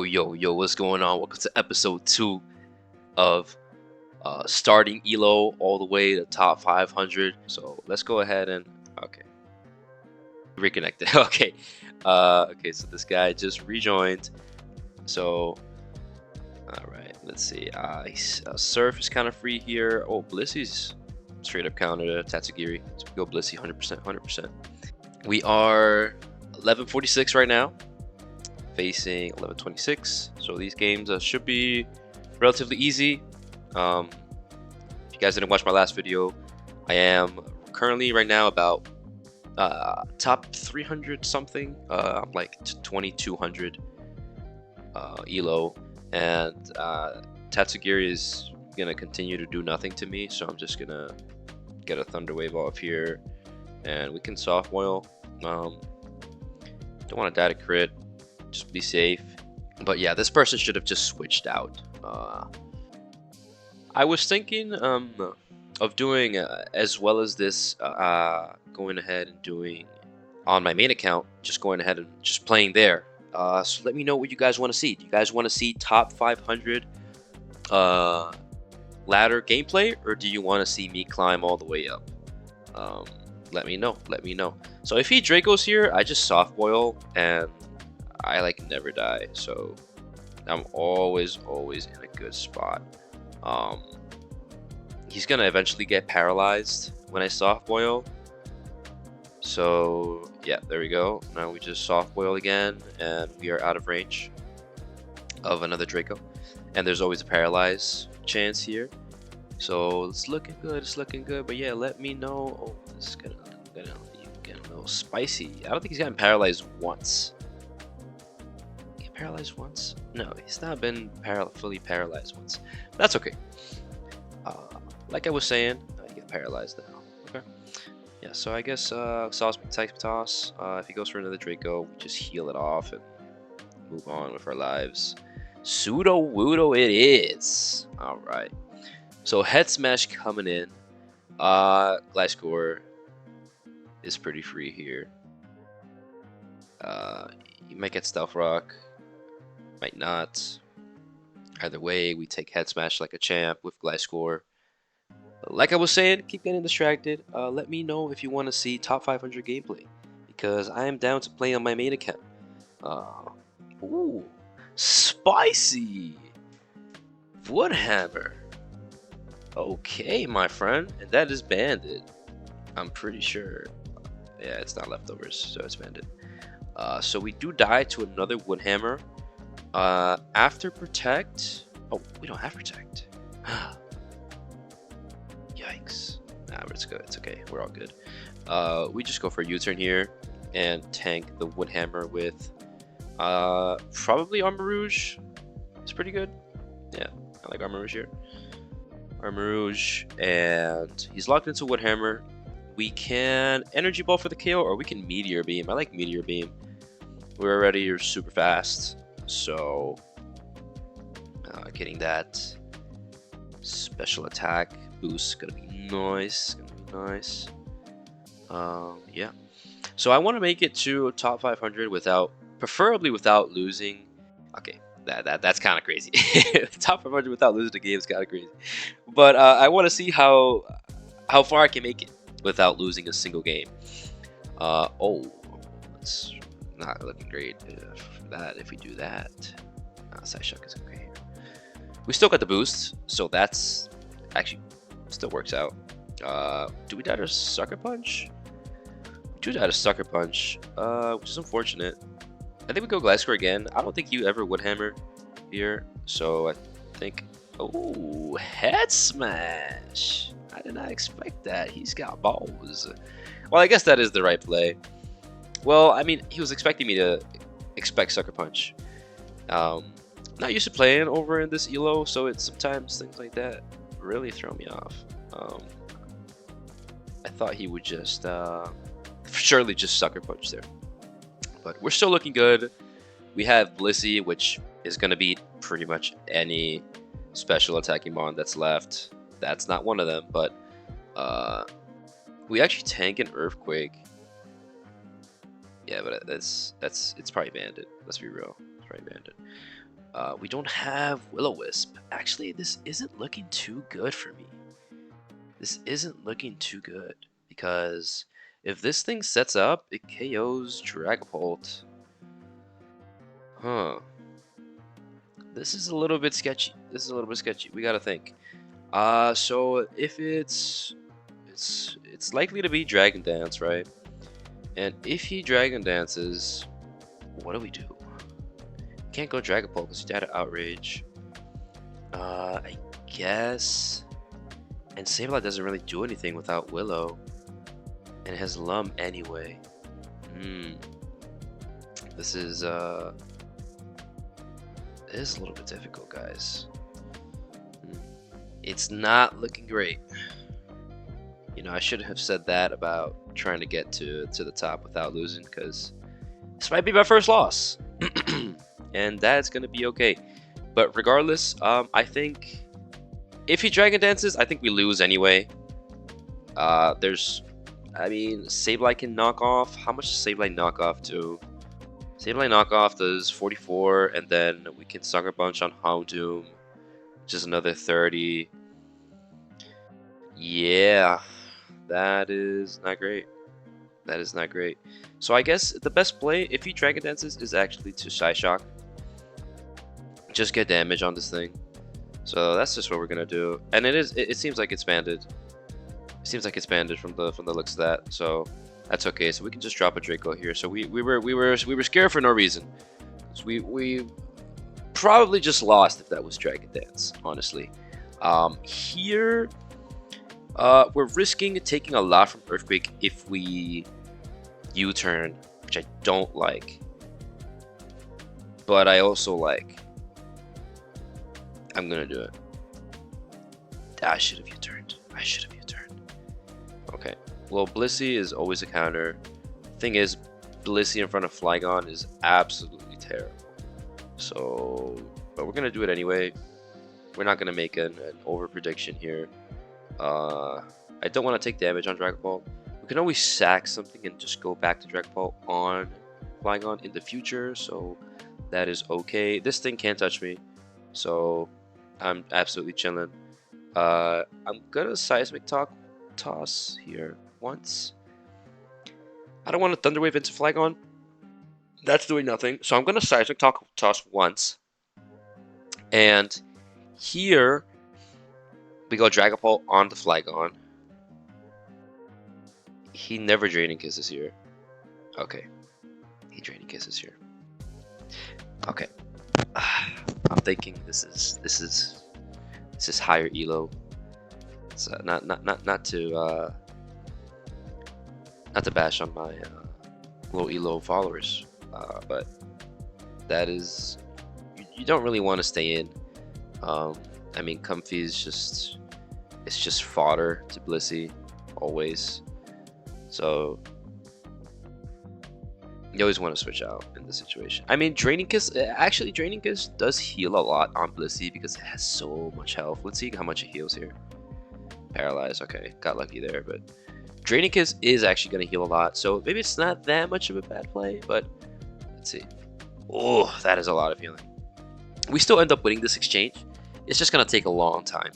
Yo, what's going on? Welcome to episode 2 of starting ELO all the way to top 500. So let's go ahead and okay, reconnected. Okay, so this guy just rejoined. So all right, let's see. Surf is kind of free here. Oh, Blissy's straight up counter to Tatsugiri. So we go Blissy 100%. We are 1146 right now, facing 1126. So these games should be relatively easy. If you guys didn't watch my last video, I am currently right now about top 300 something. I'm like 2200 elo, and Tatsugiri is gonna continue to do nothing to me, so I'm just gonna get a Thunder Wave off here and we can soft boil. Don't want to die to crit, just be safe. But yeah, this person should have just switched out. I was thinking of doing as well as this, going ahead and doing on my main account, just going ahead and just playing there. So let me know what you guys want to see. Do you guys want to see top 500 ladder gameplay, or do you want to see me climb all the way up? Let me know. So if he Draco's here, I just soft boil and I like never die, so I'm always in a good spot. He's gonna eventually get paralyzed when I soft boil, so yeah, there we go. Now we just soft boil again and we are out of range of another Draco, and there's always a paralyze chance here, so it's looking good. But yeah, let me know. Oh, this is gonna get a little spicy. I don't think he's gotten paralyzed once. Paralyzed once? No, he's not been fully paralyzed once. That's okay. Like I was saying, I get paralyzed now. Okay. Yeah, so I guess sauce type toss. If he goes for another Draco, we just heal it off and move on with our lives. Pseudo Wudo it is. Alright. So head smash coming in. Gliscor is pretty free here. You might get Stealth Rock. Might not. Either way, we take head smash like a champ with Gliscor. Like I was saying, keep getting distracted. Let me know if you want to see top 500 gameplay, because I am down to play on my main account. Ooh, spicy Woodhammer. Okay, my friend, and that is banded. I'm pretty sure. Yeah, it's not leftovers, so it's banded. So we do die to another Woodhammer. After protect. Oh, we don't have protect. Yikes. Nah, but it's good. It's okay. We're all good. We just go for a U-turn here and tank the Woodhammer with probably Armor Rouge. It's pretty good. Yeah, I like Armor Rouge here. Armor Rouge, and he's locked into Woodhammer. We can Energy Ball for the KO, or we can Meteor Beam. I like Meteor Beam. We're already super fast, so getting that special attack boost gonna be nice. Yeah. So I want to make it to top 500 preferably without losing. Okay, that's kind of crazy. Top 500 without losing the game is kind of crazy. But I want to see how far I can make it without losing a single game. Oh, it's not looking great for that. If we do that, Side Shock is okay. We still got the boost, so that's actually still works out. Do we die to Sucker Punch? We do die to Sucker Punch, which is unfortunate. I think we go Gliscor again. I don't think you ever Woodhammer here, so I think. Oh, head smash! I did not expect that. He's got balls. Well, I guess that is the right play. Well, I mean, he was expecting me to expect Sucker Punch. Not used to playing over in this elo, so it's sometimes things like that really throw me off. I thought he would just surely just Sucker Punch there, but we're still looking good. We have Blissey, which is going to beat pretty much any special attacking mon that's left. That's not one of them, but we actually tank an Earthquake. Yeah, but it's probably banded. Let's be real, it's probably banded. We don't have Will-O-Wisp. Actually, this isn't looking too good for me. This isn't looking too good because if this thing sets up, it KOs Dragapult. Huh. This is a little bit sketchy. This is a little bit sketchy. We gotta think. So if it's likely to be Dragon Dance, right? And if he Dragon Dances, what do we do? Can't go Dragapult because he's out of Outrage. I guess. And Sableye doesn't really do anything without Willow. And it has Lum anyway. This is it is a little bit difficult, guys. It's not looking great. You know, I should have said that about trying to get to the top without losing, because this might be my first loss. And that's gonna be okay. But regardless, I think if he Dragon Dances, I think we lose anyway. I mean, Sableye can knock off. How much does Sableye knock off do? Sableye knockoff does 44, and then we can Sucker Punch on Houndoom, which is another 30. Yeah, that is not great. That is not great. So I guess the best play, if he Dragon Dances, is actually to Psyshock. Just get damage on this thing. So that's just what we're gonna do. And it seems like it's banded. It seems like it's banded from the looks of that. So that's okay. So we can just drop a Draco here. So we were scared for no reason. So we probably just lost if that was Dragon Dance, honestly. Here we're risking taking a lot from Earthquake if we U-turn, which I don't like. But I also like. I'm gonna do it. I should have U-turned. I should have U-turned. Okay. Well, Blissey is always a counter. Thing is, Blissey in front of Flygon is absolutely terrible. So, but we're gonna do it anyway. We're not gonna make an over prediction here. I don't want to take damage on Dragapult. We can always sack something and just go back to Dragapult on Flygon in the future. So that is okay. This thing can't touch me, so I'm absolutely chilling. I'm gonna Seismic Toss here once. I don't want to Thunder Wave into Flygon. That's doing nothing. So I'm gonna Seismic Toss once. And here we go Dragapult on the Flygon. He never Draining Kisses here. Okay. He Draining Kisses here. Okay. I'm thinking this is higher elo. It's not to bash on my low elo followers, but that is you don't really want to stay in. I mean, Comfy is just fodder to Blissey always. So you always want to switch out in this situation. I mean, Draining Kiss, actually Draining Kiss does heal a lot on Blissey because it has so much health. Let's see how much it heals here. Paralyzed, okay, got lucky there, but Draining Kiss is actually going to heal a lot, so maybe it's not that much of a bad play, but let's see. Oh, that is a lot of healing. We still end up winning this exchange. It's just going to take a long time.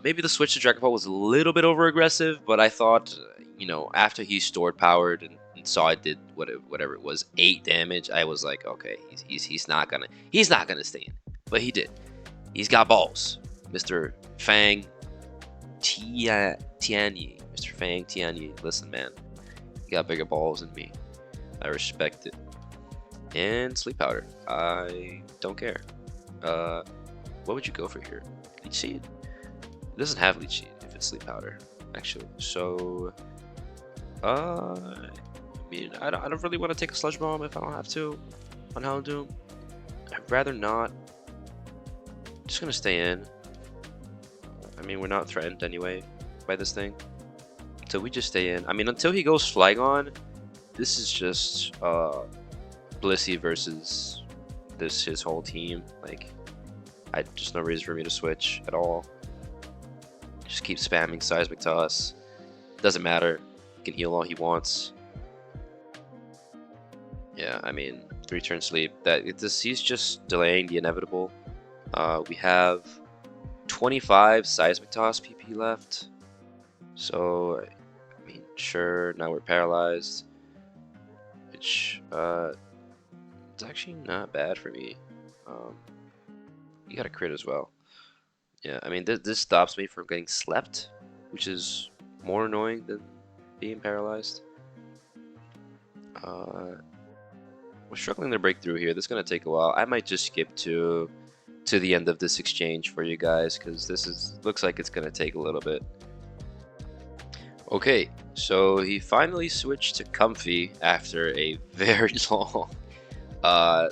Maybe the switch to Dragapult was a little bit over aggressive, but I thought, you know, after he stored powered and saw it did whatever it was, 8 damage, I was like, okay, he's not gonna stay in, but he did. He's got balls, Mr. Fang Tianyi. Mr. Fang Tianyi, listen, man, you got bigger balls than me. I respect it. And Sleep Powder, I don't care. What would you go for here? Leech Seed? It doesn't have Leech Seed if it's Sleep Powder, actually. So, I mean, I don't really want to take a Sludge Bomb if I don't have to on Houndoom. I'd rather not. Just gonna stay in. I mean, we're not threatened anyway by this thing, so we just stay in. I mean, until he goes Flygon, this is just Blissey versus his whole team. Like, just no reason for me to switch at all. Just keep spamming Seismic Toss. Doesn't matter. He can heal all he wants. Yeah, I mean, 3-turn sleep. He's just delaying the inevitable. We have 25 seismic toss PP left. So, I mean, sure, now we're paralyzed. Which, it's actually not bad for me. You got a crit as well. Yeah, I mean, this stops me from getting slept, which is more annoying than being paralyzed. We're struggling to break through here. This is gonna take a while. I might just skip to the end of this exchange for you guys, because looks like it's gonna take a little bit. Okay, so he finally switched to Comfy after a very long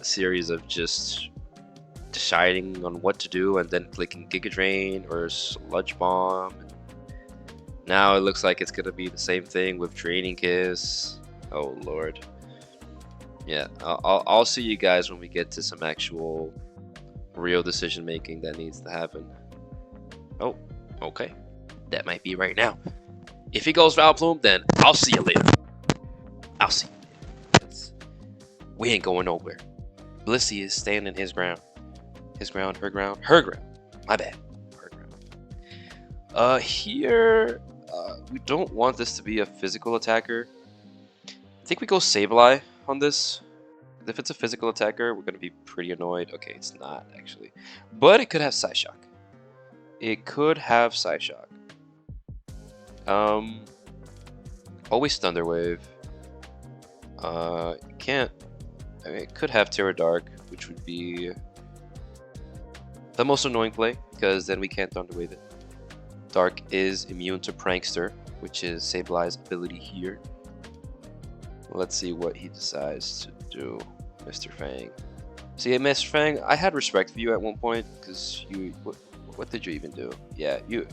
series of just deciding on what to do and then clicking Giga Drain or Sludge Bomb. Now it looks like it's gonna be the same thing with Draining Kiss. Oh lord. Yeah, I'll see you guys when we get to some actual real decision making that needs to happen. Oh, okay. That might be right now. If he goes Valplume, then I'll see you later. I'll see you later. We ain't going nowhere. Blissey is standing his ground. His ground, her ground, her ground. My bad. Her ground. Here, we don't want this to be a physical attacker. I think we go Sableye on this. If it's a physical attacker, we're going to be pretty annoyed. Okay, it's not actually. But it could have Psyshock. It could have Psyshock. Always Thunder Wave. Can't. I mean, it could have Terra Dark, which would be the most annoying play, because then we can't Thunder Wave it. Dark is immune to Prankster, which is Sableye's ability here. Let's see what he decides to do, Mr. Fang. See, Mr. Fang, I had respect for you at one point, because what did you even do? Yeah, you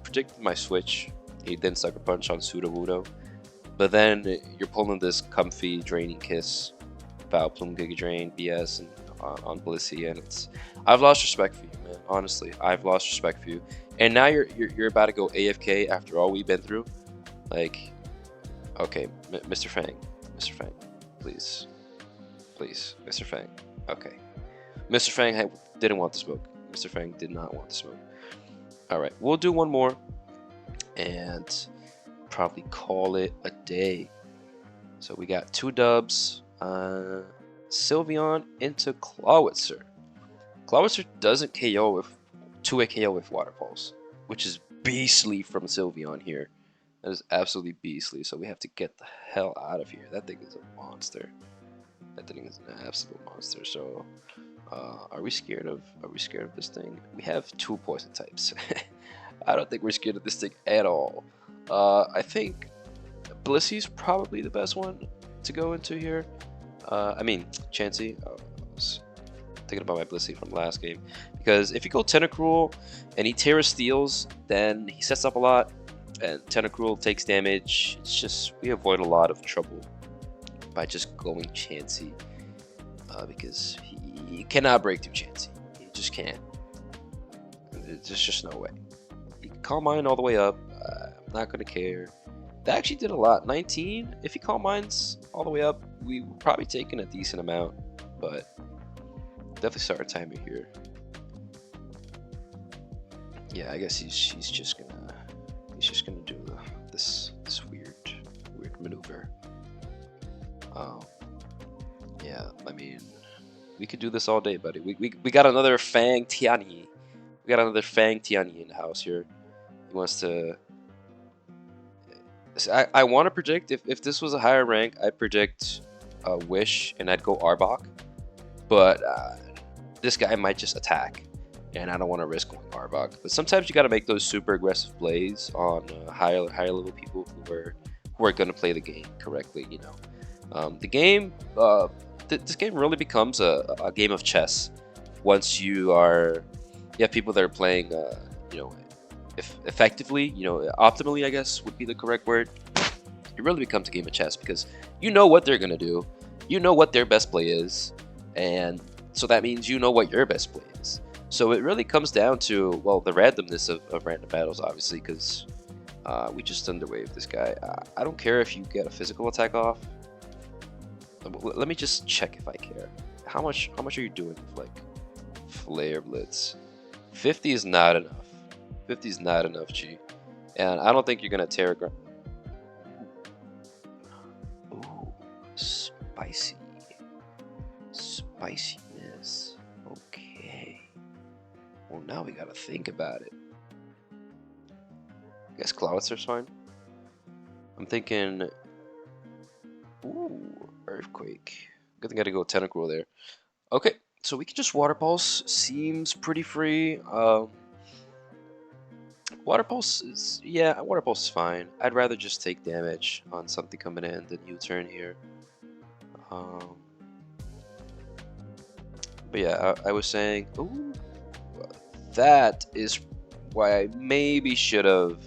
predicted my switch. You then Sucker Punch on Sudowoodo, but then you're pulling this Comfy Draining Kiss, Valplume, Giga Drain, BS, and on Blissey, and I've lost respect for you, man. Honestly, I've lost respect for you. And now you're about to go AFK after all we've been through. Like, okay, Mr. Fang, please, Mr. Fang. Okay, Mr. Fang didn't want the smoke. Mr. Fang did not want the smoke. All right, we'll do one more, and probably call it a day. So we got 2 dubs. Sylveon into Clawitzer. Clawitzer doesn't KO with 2-hit KO with Water Pulse, which is beastly from Sylveon here. That is absolutely beastly. So we have to get the hell out of here. That thing is a monster. That thing is an absolute monster. So, are we scared of this thing? We have 2 poison types. I don't think we're scared of this thing at all. I think Blissey's probably the best one to go into here. I mean, Chansey. I was thinking about my Blissey from last game. Because if you go Tentacruel and he Terra Steals, then he sets up a lot. And Tentacruel takes damage. It's just, we avoid a lot of trouble by just going Chansey. Because he cannot break through Chansey. He just can't. There's just no way. He can Calm Mind all the way up. I'm not going to care. That actually did a lot. 19. If he Calm Minds all the way up, we were probably taking a decent amount. But definitely start a timer here. Yeah, I guess he's just gonna do this weird maneuver. Yeah, I mean, we could do this all day, buddy. We got another Fang Tianyi. We got another Fang Tianyi in the house here. He wants to. I want to predict if this was a higher rank, I'd predict Wish and I'd go Arbok, but this guy might just attack, and I don't want to risk going Arbok. But sometimes you got to make those super aggressive plays on higher level people who are going to play the game correctly. You know, the game this game really becomes a game of chess once you have people that are playing you know, effectively, you know, optimally, I guess would be the correct word. It really becomes a game of chess because you know what they're gonna do, you know what their best play is, and so that means you know what your best play is. So it really comes down to, well, the randomness of random battles, obviously, because we just underwave this guy. I don't care if you get a physical attack off. Let me just check if I care. How much are you doing with like Flare Blitz? 50 is not enough. 50 is not enough, G. And I don't think you're gonna tear ground. Ooh, spicy. Spiciness. Okay. Well, now we gotta think about it. I guess Cloudster's fine. I'm thinking. Ooh, Earthquake. Good thing I gotta go Tentacruel there. Okay, so we can just Water Pulse. Seems pretty free. Water Pulse is, yeah, Water Pulse is fine. I'd rather just take damage on something coming in than U-turn here. But yeah, I was saying, ooh, that is why I maybe should have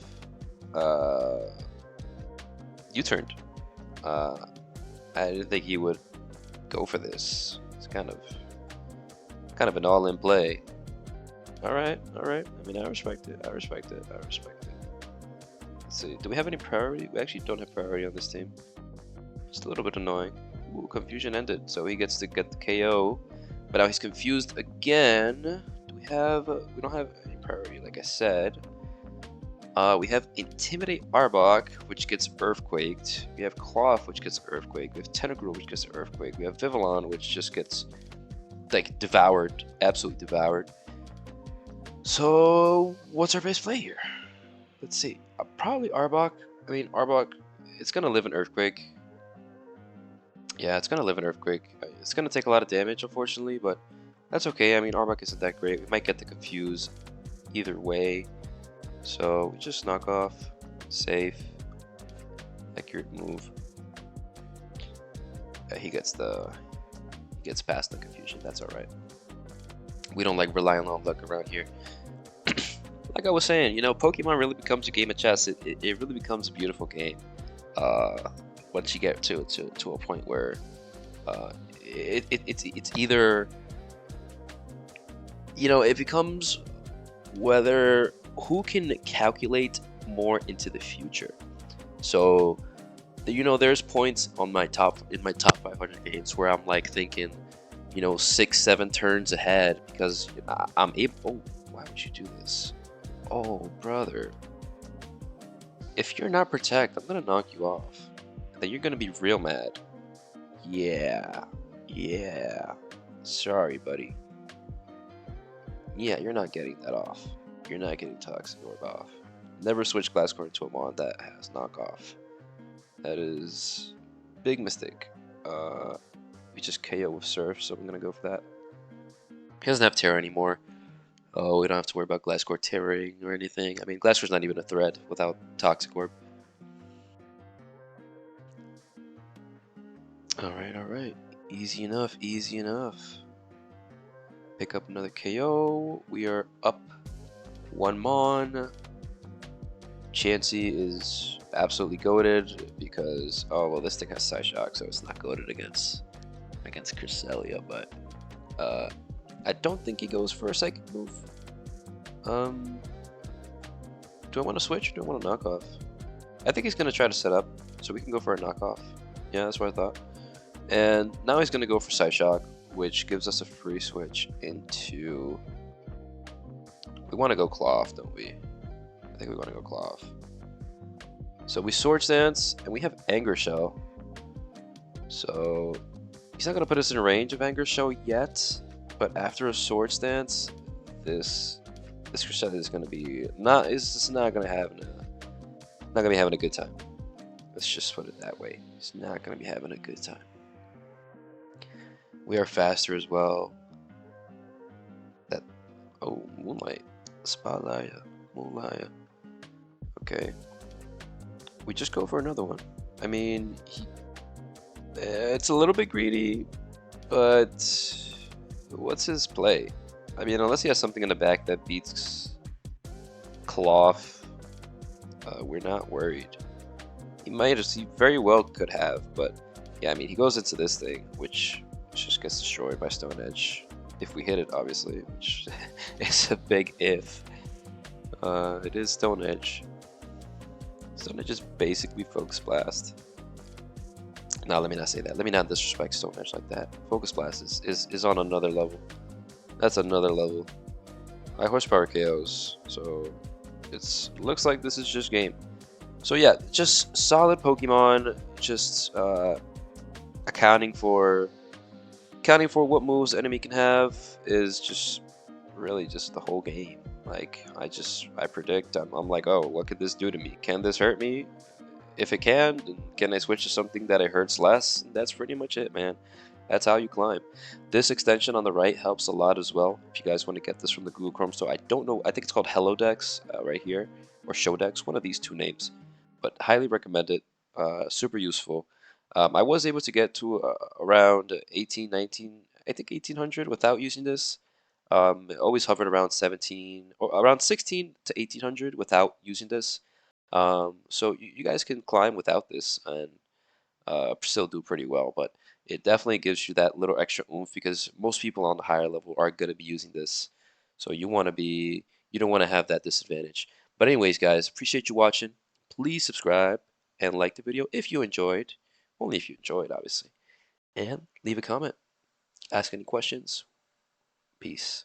U-turned. I didn't think he would go for this. It's kind of an all-in play. All right. I mean, I respect it. I respect it. Let's see. Do we have any priority? We actually don't have priority on this team. Just a little bit annoying. Ooh, confusion ended, so he gets to get the KO. But now he's confused again. Do we have? We don't have any priority, like I said. We have Intimidate Arbok, which gets Earthquaked. We have Cloth, which gets Earthquaked. We have Tentacruel, which gets Earthquaked. We have Vivillon, which just gets like devoured, absolutely devoured. So what's our best play here? Let's see. Probably Arbok. I mean, Arbok, it's gonna live in Earthquake. Yeah, it's gonna live in Earthquake. It's gonna take a lot of damage, unfortunately, but that's okay. I mean, Arbok isn't that great. We might get to confuse either way. So we just knock off, safe, accurate move. Yeah, he gets past the confusion. That's all right. We don't like relying on luck around here. Like I was saying, you know, Pokemon really becomes a game of chess. It really becomes a beautiful game. Once you get to a point where it's either, you know, it becomes whether who can calculate more into the future. So, you know, there's points on my top 500 games where I'm like thinking, you know, 6-7 turns ahead because I'm able. Oh, why would you do this? Oh, brother. If you're not Protect, I'm gonna knock you off. Then you're gonna be real mad. Yeah. Sorry, buddy. Yeah, you're not getting that off. You're not getting Toxic Orb off. Never switch Glasscore into a Mon that has knockoff. That is big mistake. We just KO with Surf, so I'm gonna go for that. He doesn't have Terra anymore. Oh, we don't have to worry about Glasscore tearing or anything. I mean, Glasscore's not even a threat without Toxic Orb. Alright. Easy enough. Pick up another KO. We are up 1 Mon. Chansey is absolutely goated because, oh well, this thing has Psyshock, so it's not goated against Cresselia, but I don't think he goes for a Psychic move. Do I want to switch or do I want to knock off? I think he's going to try to set up, so we can go for a knockoff. Yeah, that's what I thought. And now he's going to go for Psyshock, which gives us a free switch into... We want to go Cloth, don't we? I think we want to go Cloth. So we Swords Dance, and we have Anger Shell. So he's not going to put us in range of Anger Shell yet, but after a Swords Dance, this Cresselia is going to be not going to be having a good time. Let's just put it that way. He's not going to be having a good time. We are faster as well. Oh, Moonlight. Spotlight. Moonlight. Okay. We just go for another one. I mean, it's a little bit greedy, but what's his play? I mean, unless he has something in the back that beats Cloth, we're not worried. He very well could have, but yeah, I mean, he goes into this thing, which just gets destroyed by Stone Edge. If we hit it, obviously, which is a big if. It is Stone Edge. Stone Edge is basically Focus Blast. No, let me not say that. Let me not disrespect Stone Edge like that. Focus Blast is on another level. That's another level. High horsepower KOs. So looks like this is just game. So yeah, just solid Pokemon. Just accounting for what moves the enemy can have is just really just the whole game. Like I predict. I'm like, oh, what could this do to me? Can this hurt me? If it can, then can I switch to something that it hurts less? That's pretty much it, man. That's how you climb. This extension on the right helps a lot as well. If you guys want to get this from the Google Chrome store, I don't know. I think it's called Hello Dex right here, or Showdex, one of these two names. But highly recommend it. Super useful. I was able to get to around 18, 19, I think 1800 without using this. It always hovered around 17 or around 16 to 1800 without using this. So you guys can climb without this and still do pretty well, but it definitely gives you that little extra oomph because most people on the higher level are going to be using this. So you don't want to have that disadvantage. But anyways, guys, appreciate you watching. Please subscribe and like the video if you enjoyed. Only if you enjoyed, obviously. And leave a comment. Ask any questions. Peace.